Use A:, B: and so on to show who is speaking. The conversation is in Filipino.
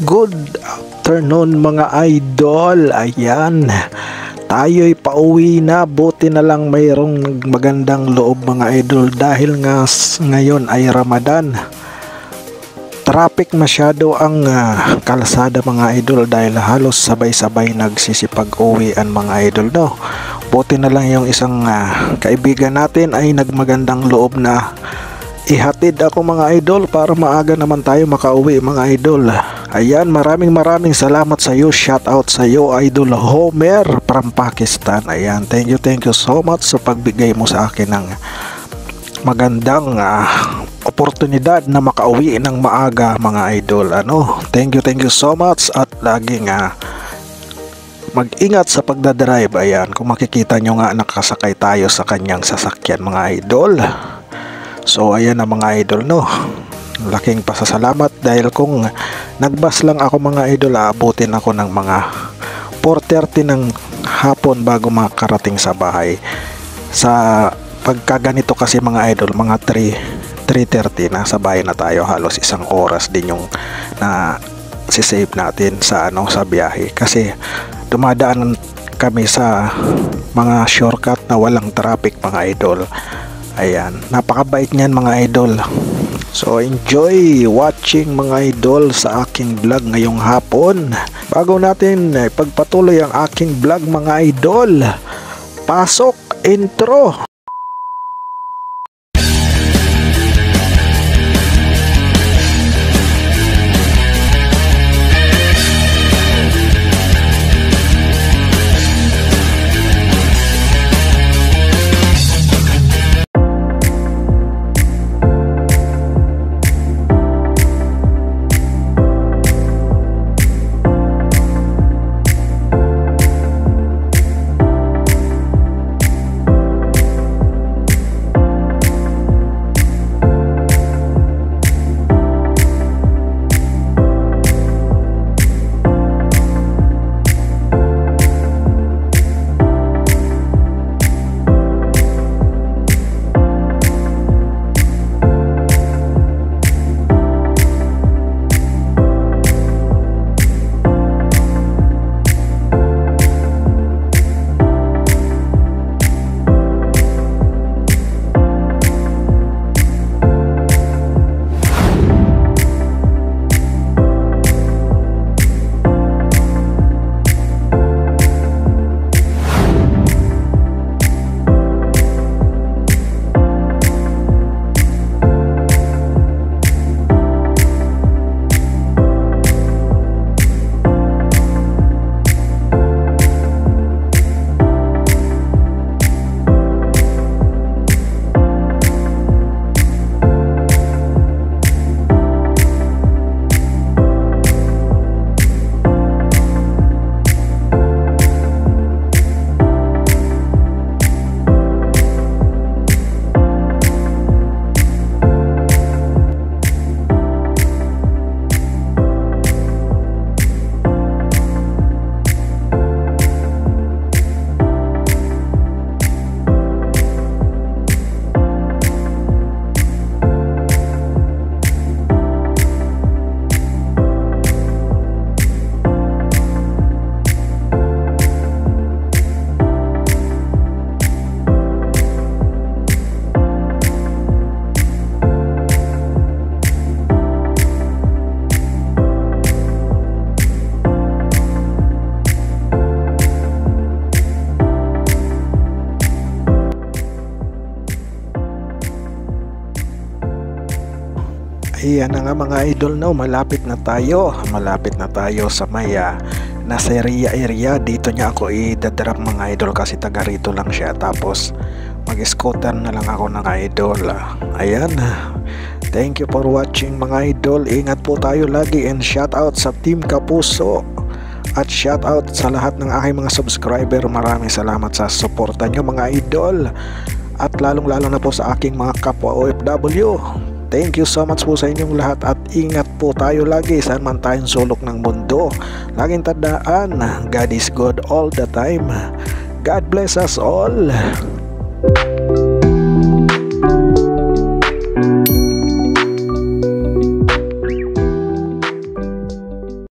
A: Good afternoon mga idol. Ayan, tayo'y pauwi na. Buti na lang mayroong magandang loob mga idol dahil nga ngayon ay Ramadan. Traffic masyado ang kalsada mga idol dahil halos sabay-sabay nagsisipag-uwian mga idol, no? Buti na lang yung isang kaibigan natin ay nagmagandang loob na ihatid ako mga idol para maaga naman tayo makauwi mga idol. Ayan, maraming salamat sa iyo. Shout out sa iyo Idol Homer from Pakistan. Ayan, thank you so much sa pagbigay mo sa akin ng magandang oportunidad na makauwi ng maaga mga idol. Thank you so much at laging mag-ingat sa pagdadrive. Ayan, kung makikita nyo nga nakasakay tayo sa kanyang sasakyan mga idol. So ayan na mga idol, no, laking pasasalamat dahil kung nagbas lang ako mga idol, aabutin ako ng mga 4:30 ng hapon bago makarating sa bahay. Sa pagkaganito kasi mga idol, mga 3:30 na sa bahay na tayo. Halos isang oras din yung na sisave natin sa sa biyahe kasi dumadaan kami sa mga shortcut na walang traffic mga idol. Ayan, napakabait niyan mga idol. So enjoy watching mga idol sa aking vlog ngayong hapon. Bago natin pagpatuloy ang aking vlog mga idol, pasok intro. Ayan na nga mga idol, no, malapit na tayo sa Maya Nasirya area. Dito niya ako i-drop mga idol kasi taga rito lang siya, tapos mag-scooter na lang ako ng idol. Ayan, thank you for watching mga idol. Ingat po tayo lagi and shout out sa Team Kapuso at shout out sa lahat ng aking mga subscriber. Maraming salamat sa suporta nyo mga idol, at lalong lalo na po sa aking mga kapwa OFW. Thank you so much po sa inyong lahat at ingat po tayo lagi saan man tayong sulok ng mundo. Laging tandaan, God is good all the time. God bless us all.